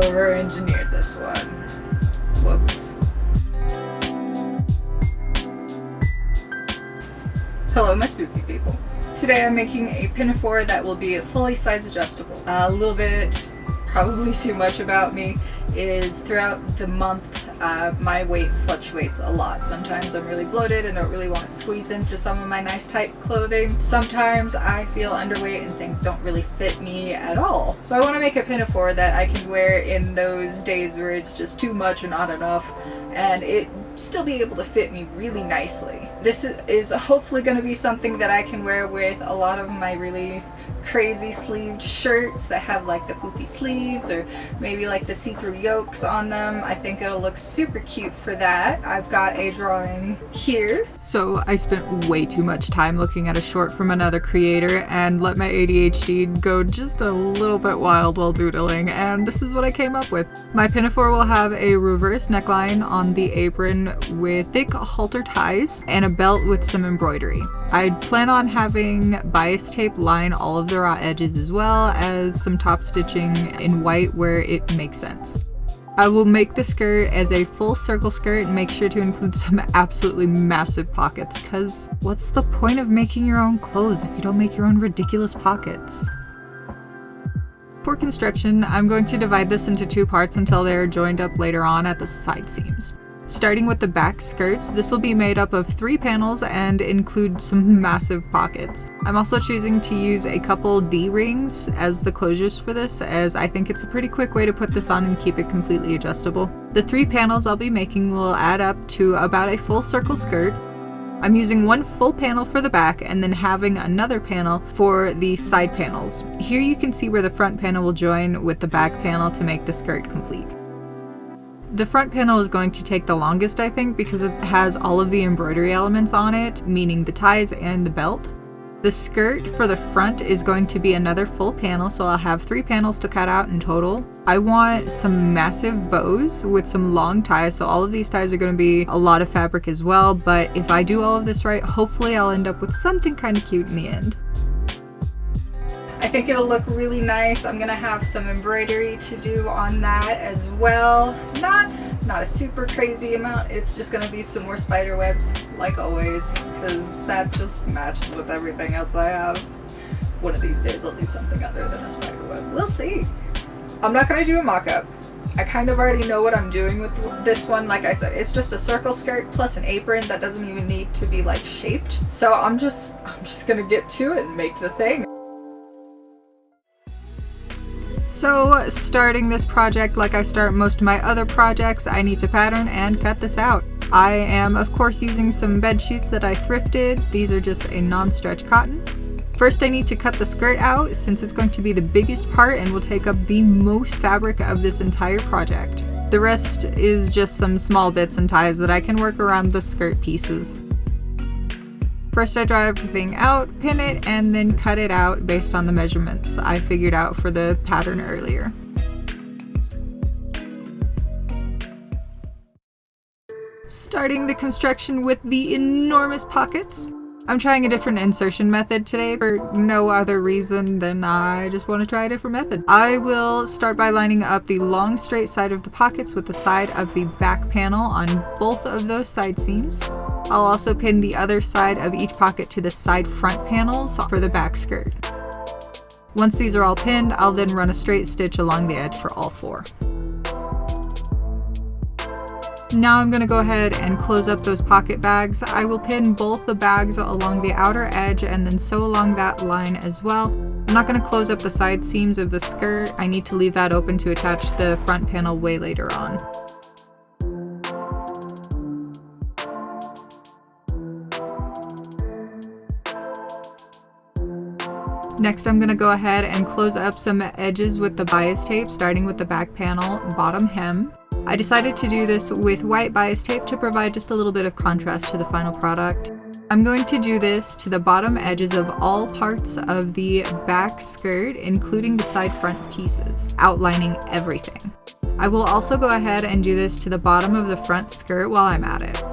over-engineered this one. Whoops. Hello, my spooky people. Today I'm making a pinafore that will be fully size adjustable. A little bit, probably too much about me, is throughout the month my weight fluctuates a lot. Sometimes I'm really bloated and don't really want to squeeze into some of my nice tight clothing. Sometimes I feel underweight and things don't really fit me at all. So I want to make a pinafore that I can wear in those days where it's just too much and not enough, and it still be able to fit me really nicely. This is hopefully going to be something that I can wear with a lot of my really crazy sleeved shirts that have like the poofy sleeves or maybe like the see-through yokes on them. I think it'll look super cute for that. I've got a drawing here. So I spent way too much time looking at a short from another creator and let my ADHD go just a little bit wild while doodling, and this is what I came up with. My pinafore will have a reverse neckline on the apron with thick halter ties and a belt with some embroidery. I plan on having bias tape line all of the raw edges as well as some top stitching in white where it makes sense. I will make the skirt as a full circle skirt and make sure to include some absolutely massive pockets, because what's the point of making your own clothes if you don't make your own ridiculous pockets? For construction, I'm going to divide this into two parts until they are joined up later on at the side seams. Starting with the back skirts, this will be made up of 3 panels and include some massive pockets. I'm also choosing to use a couple D-rings as the closures for this, as I think it's a pretty quick way to put this on and keep it completely adjustable. The 3 panels I'll be making will add up to about a full circle skirt. I'm using 1 full panel for the back and then having another panel for the side panels. Here you can see where the front panel will join with the back panel to make the skirt complete. The front panel is going to take the longest, I think, because it has all of the embroidery elements on it, meaning the ties and the belt. The skirt for the front is going to be another full panel, so I'll have 3 panels to cut out in total. I want some massive bows with some long ties, so all of these ties are going to be a lot of fabric as well, but if I do all of this right, hopefully I'll end up with something kind of cute in the end. I think it'll look really nice. I'm gonna have some embroidery to do on that as well. Not a super crazy amount. It's just gonna be some more spider webs, like always, because that just matches with everything else I have. One of these days I'll do something other than a spider web. We'll see. I'm not gonna do a mock-up. I kind of already know what I'm doing with this one. Like I said, it's just a circle skirt plus an apron that doesn't even need to be like shaped. So I'm just gonna get to it and make the thing. So starting this project, like I start most of my other projects, I need to pattern and cut this out. I am of course using some bed sheets that I thrifted. These are just a non-stretch cotton. First I need to cut the skirt out since it's going to be the biggest part and will take up the most fabric of this entire project. The rest is just some small bits and ties that I can work around the skirt pieces. First I draw everything out, pin it, and then cut it out based on the measurements I figured out for the pattern earlier. Starting the construction with the enormous pockets. I'm trying a different insertion method today for no other reason than I just want to try a different method. I will start by lining up the long straight side of the pockets with the side of the back panel on both of those side seams. I'll also pin the other side of each pocket to the side front panels for the back skirt. Once these are all pinned, I'll then run a straight stitch along the edge for all 4. Now I'm going to go ahead and close up those pocket bags. I will pin both the bags along the outer edge and then sew along that line as well. I'm not going to close up the side seams of the skirt. I need to leave that open to attach the front panel way later on. Next, I'm going to go ahead and close up some edges with the bias tape, starting with the back panel bottom hem. I decided to do this with white bias tape to provide just a little bit of contrast to the final product. I'm going to do this to the bottom edges of all parts of the back skirt, including the side front pieces, outlining everything. I will also go ahead and do this to the bottom of the front skirt while I'm at it.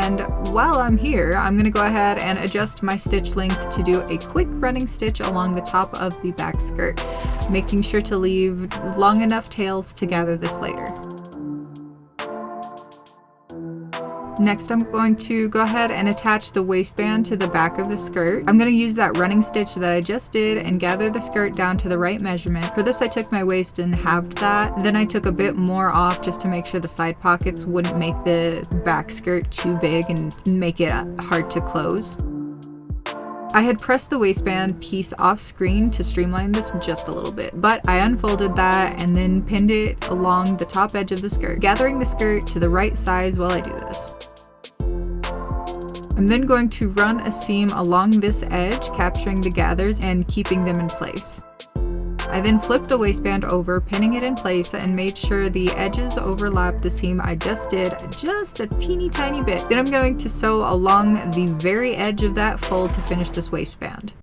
And while I'm here, I'm gonna go ahead and adjust my stitch length to do a quick running stitch along the top of the back skirt, making sure to leave long enough tails to gather this later. Next, I'm going to go ahead and attach the waistband to the back of the skirt. I'm going to use that running stitch that I just did and gather the skirt down to the right measurement. For this, I took my waist and halved that. Then I took a bit more off just to make sure the side pockets wouldn't make the back skirt too big and make it hard to close. I had pressed the waistband piece off screen to streamline this just a little bit, but I unfolded that and then pinned it along the top edge of the skirt, gathering the skirt to the right size while I do this. I'm then going to run a seam along this edge, capturing the gathers and keeping them in place. I then flipped the waistband over, pinning it in place, and made sure the edges overlapped the seam I just did just a teeny tiny bit. Then I'm going to sew along the very edge of that fold to finish this waistband.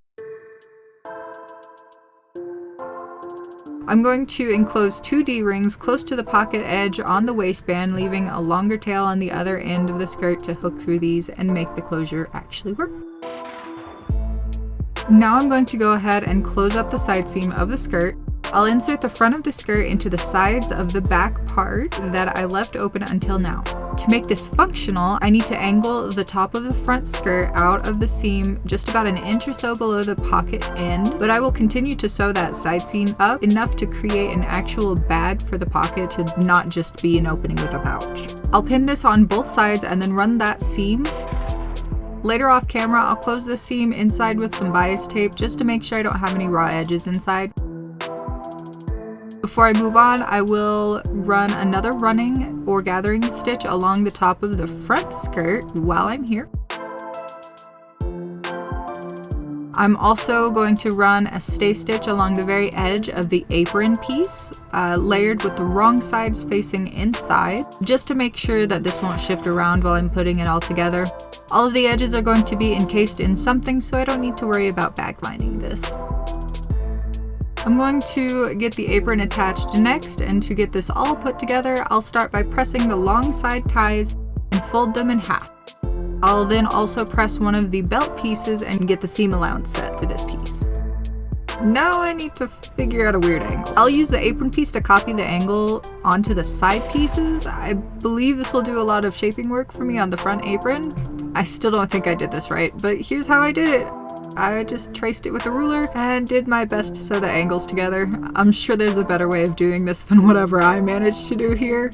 I'm going to enclose 2 D-rings close to the pocket edge on the waistband, leaving a longer tail on the other end of the skirt to hook through these and make the closure actually work. Now I'm going to go ahead and close up the side seam of the skirt. I'll insert the front of the skirt into the sides of the back part that I left open until now. To make this functional, I need to angle the top of the front skirt out of the seam just about an inch or so below the pocket end, but I will continue to sew that side seam up enough to create an actual bag for the pocket to not just be an opening with a pouch. I'll pin this on both sides and then run that seam. Later off camera, I'll close the seam inside with some bias tape just to make sure I don't have any raw edges inside. Before I move on, I will run another running or gathering stitch along the top of the front skirt while I'm here. I'm also going to run a stay stitch along the very edge of the apron piece, layered with the wrong sides facing inside, just to make sure that this won't shift around while I'm putting it all together. All of the edges are going to be encased in something, so I don't need to worry about backlining this. I'm going to get the apron attached next, and to get this all put together, I'll start by pressing the long side ties and fold them in half. I'll then also press one of the belt pieces and get the seam allowance set for this piece. Now I need to figure out a weird angle. I'll use the apron piece to copy the angle onto the side pieces. I believe this will do a lot of shaping work for me on the front apron. I still don't think I did this right, but here's how I did it. I just traced it with a ruler and did my best to sew the angles together. I'm sure there's a better way of doing this than whatever I managed to do here.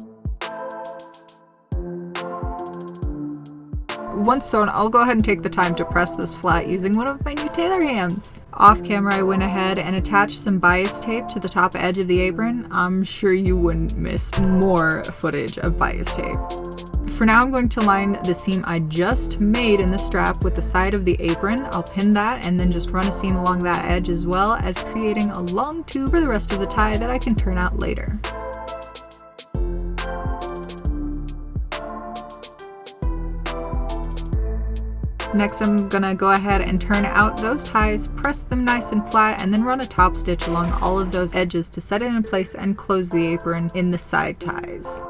Once sewn, I'll go ahead and take the time to press this flat using one of my new tailor hands. Off camera, I went ahead and attached some bias tape to the top edge of the apron. I'm sure you wouldn't miss more footage of bias tape. For now, I'm going to line the seam I just made in the strap with the side of the apron. I'll pin that and then just run a seam along that edge, as well as creating a long tube for the rest of the tie that I can turn out later. Next, I'm gonna go ahead and turn out those ties, press them nice and flat, and then run a top stitch along all of those edges to set it in place and close the apron in the side ties.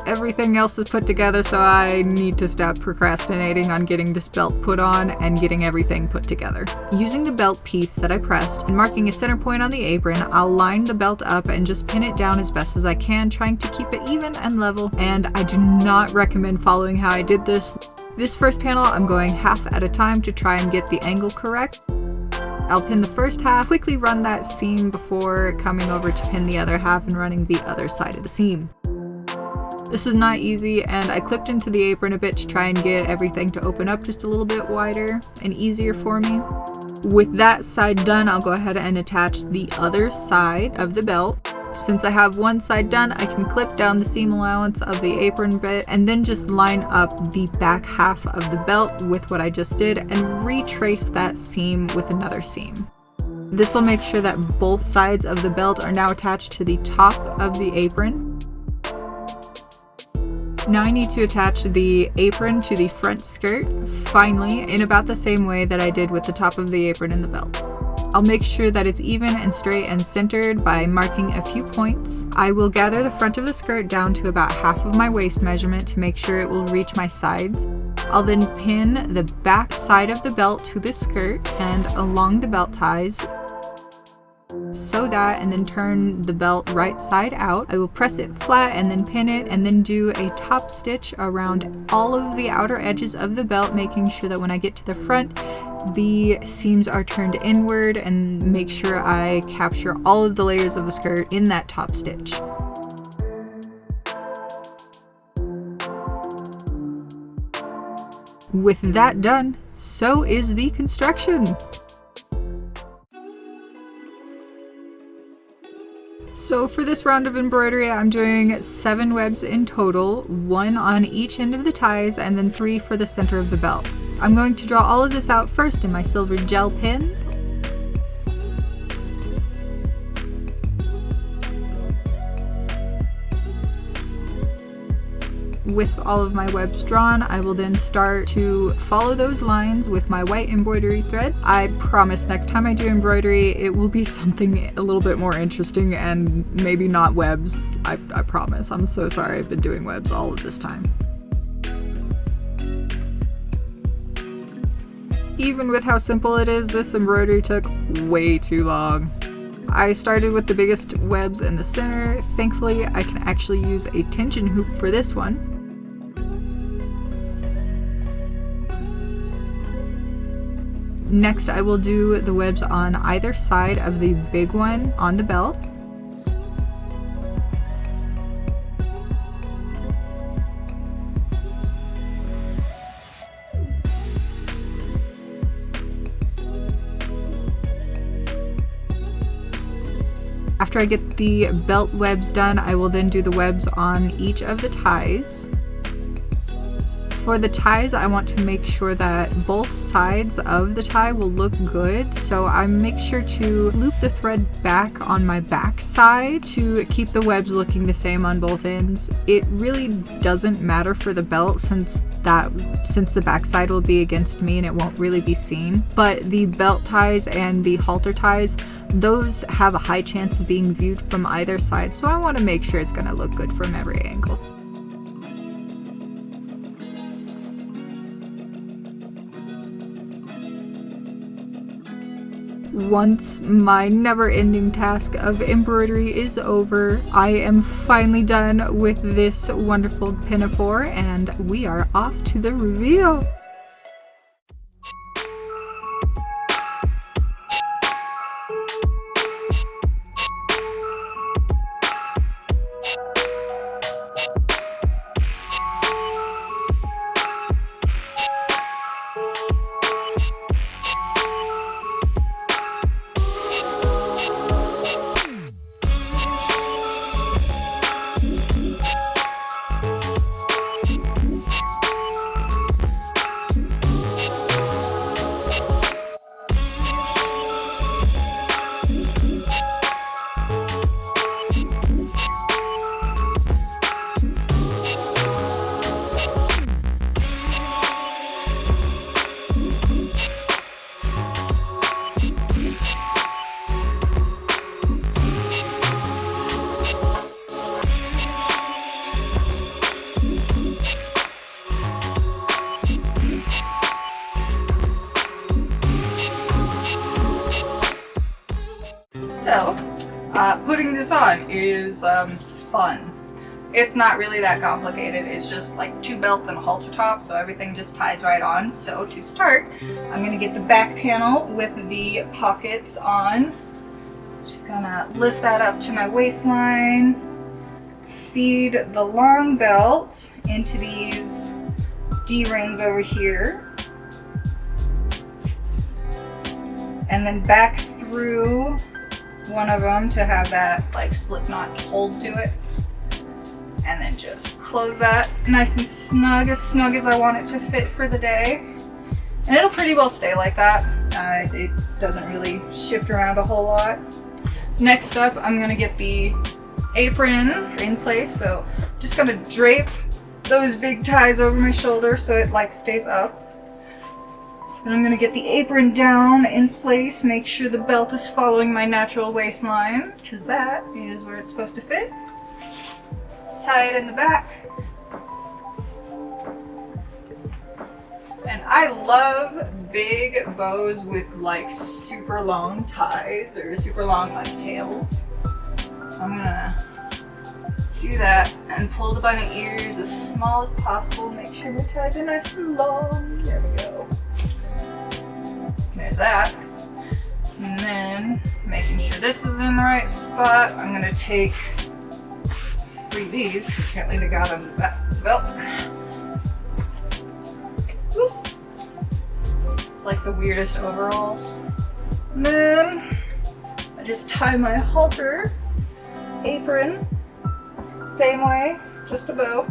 Everything else is put together, so I need to stop procrastinating on getting this belt put on and getting everything put together. Using the belt piece that I pressed and marking a center point on the apron, I'll line the belt up and just pin it down as best as I can, trying to keep it even and level, and I do not recommend following how I did this. This first panel, I'm going half at a time to try and get the angle correct. I'll pin the first half, quickly run that seam before coming over to pin the other half and running the other side of the seam. This was not easy, and I clipped into the apron a bit to try and get everything to open up just a little bit wider and easier for me. With that side done, I'll go ahead and attach the other side of the belt. Since I have one side done, I can clip down the seam allowance of the apron bit and then just line up the back half of the belt with what I just did and retrace that seam with another seam. This will make sure that both sides of the belt are now attached to the top of the apron. Now I need to attach the apron to the front skirt, finally, in about the same way that I did with the top of the apron and the belt. I'll make sure that it's even and straight and centered by marking a few points. I will gather the front of the skirt down to about half of my waist measurement to make sure it will reach my sides. I'll then pin the back side of the belt to the skirt and along the belt ties, sew that and then turn the belt right side out. I will press it flat and then pin it and then do a top stitch around all of the outer edges of the belt, making sure that when I get to the front, the seams are turned inward, and make sure I capture all of the layers of the skirt in that top stitch. With that done, so is the construction. So for this round of embroidery, I'm doing 7 webs in total, 1 on each end of the ties and then 3 for the center of the belt. I'm going to draw all of this out first in my silver gel pen. With all of my webs drawn, I will then start to follow those lines with my white embroidery thread. I promise next time I do embroidery, it will be something a little bit more interesting and maybe not webs. I promise. I'm so sorry I've been doing webs all of this time. Even with how simple it is, this embroidery took way too long. I started with the biggest webs in the center. Thankfully, I can actually use a tension hoop for this one. Next, I will do the webs on either side of the big one on the belt. After I get the belt webs done, I will then do the webs on each of the ties. For the ties, I want to make sure that both sides of the tie will look good, so I make sure to loop the thread back on my back side to keep the webs looking the same on both ends. It really doesn't matter for the belt since the back side will be against me and it won't really be seen. But the belt ties and the halter ties, those have a high chance of being viewed from either side, so I want to make sure it's going to look good from every angle. Once my never-ending task of embroidery is over, I am finally done with this wonderful pinafore and we are off to the reveal. So, putting this on is fun. It's not really that complicated. It's just like 2 belts and a halter top, so everything just ties right on. So to start, I'm gonna get the back panel with the pockets on. Just gonna lift that up to my waistline, feed the long belt into these D-rings over here, and then back through one of them to have that like slip knot hold to it, and then just close that nice and snug as I want it to fit for the day, and it'll pretty well stay like that. It doesn't really shift around a whole lot. Next up, I'm gonna get the apron in place, so just gonna drape those big ties over my shoulder so it like stays up. Then I'm gonna get the apron down in place, make sure the belt is following my natural waistline, because that is where it's supposed to fit. Tie it in the back. And I love big bows with like super long ties or super long like tails. So I'm gonna do that and pull the bunny ears as small as possible. Make sure the ties are nice and long. There we go. There's that. And then making sure this is in the right spot, I'm gonna take 3 of these. Apparently they got on the back of the belt. Woo. It's like the weirdest overalls. And then I just tie my halter apron same way, just a bow.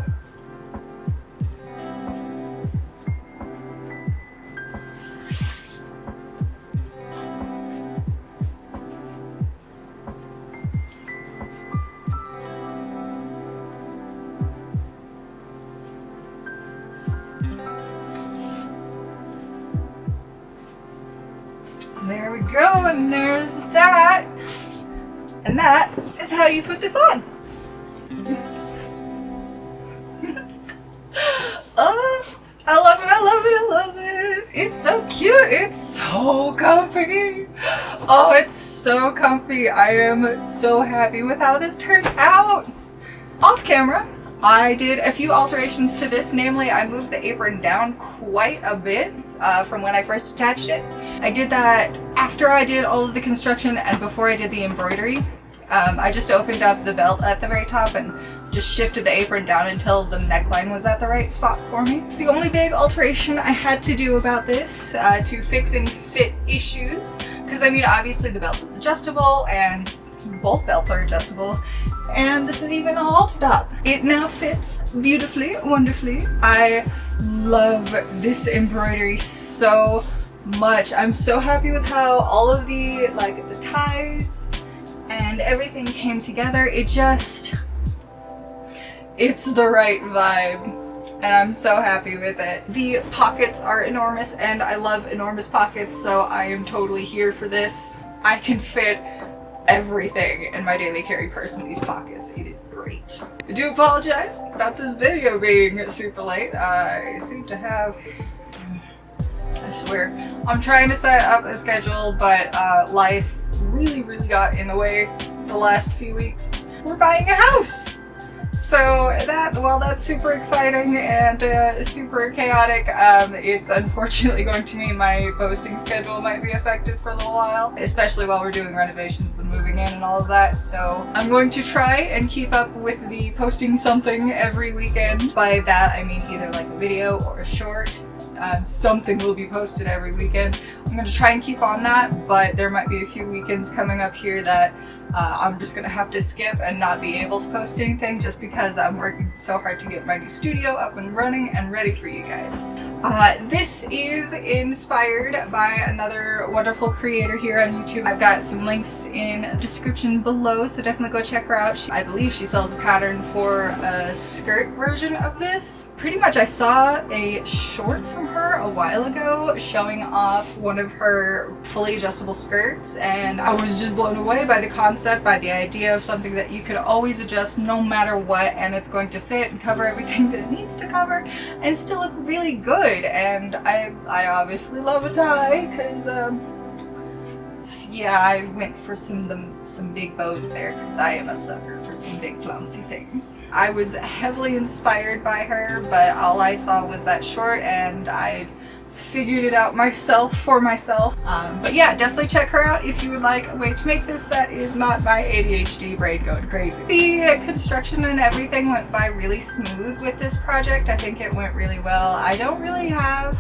There we go, and there's that. And that is how you put this on. Oh, I love it, I love it, I love it. It's so cute, it's so comfy. Oh, it's so comfy. I am so happy with how this turned out. Off camera, I did a few alterations to this, namely I moved the apron down quite a bit from when I first attached it. I did that after I did all of the construction and before I did the embroidery. I just opened up the belt at the very top and just shifted the apron down until the neckline was at the right spot for me. It's the only big alteration I had to do about this to fix any fit issues, because I mean obviously the belt is adjustable and both belts are adjustable, and this is even a halter top. It now fits beautifully, wonderfully. I love this embroidery so much. I'm so happy with how all of the the ties and everything came together. It's the right vibe and I'm so happy with it. The pockets are enormous and I love enormous pockets, so I am totally here for this. I can fit everything in my daily carry purse in these pockets. It is great. I do apologize about this video being super late. I seem to have, I swear, I'm trying to set up a schedule, but life really got in the way the last few weeks. We're buying a house! So while that's super exciting and super chaotic, it's unfortunately going to mean my posting schedule might be affected for a little while, especially while we're doing renovations and moving in and all of that. So I'm going to try and keep up with the posting something every weekend. By that I mean either like a video or a short. Something will be posted every weekend. I'm going to try and keep on that, but there might be a few weekends coming up here that I'm just going to have to skip and not be able to post anything just because I'm working so hard to get my new studio up and running and ready for you guys. This is inspired by another wonderful creator here on YouTube. I've got some links in the description below, so definitely go check her out. I believe she sells a pattern for a skirt version of this. Pretty much I saw a short from her a while ago showing off one of her fully adjustable skirts, and I was just blown away by the concept, by the idea of something that you could always adjust no matter what, and it's going to fit and cover everything that it needs to cover and still look really good. And I obviously love a tie because yeah, I went for some big bows there because I am a sucker for some big flouncy things. I was heavily inspired by her, but all I saw was that short and I figured it out for myself. But yeah, definitely check her out if you would like a way to make this that is not my ADHD brain going crazy. The construction and everything went by really smooth with this project. I think it went really well. I don't really have,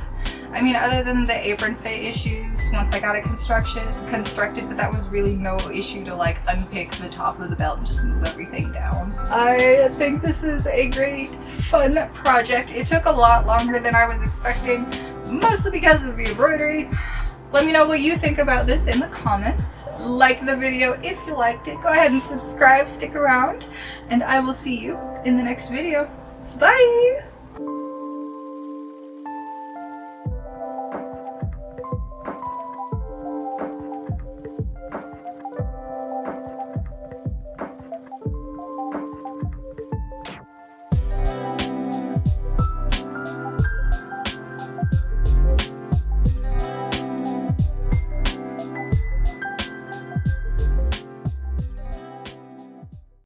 I mean, other than the apron fit issues once I got it constructed, but that was really no issue to like unpick the top of the belt and just move everything down. I think this is a great, fun project. It took a lot longer than I was expecting, mostly because of the embroidery. Let me know what you think about this in the comments. Like the video if you liked it. Go ahead and subscribe, stick around, and I will see you in the next video. Bye!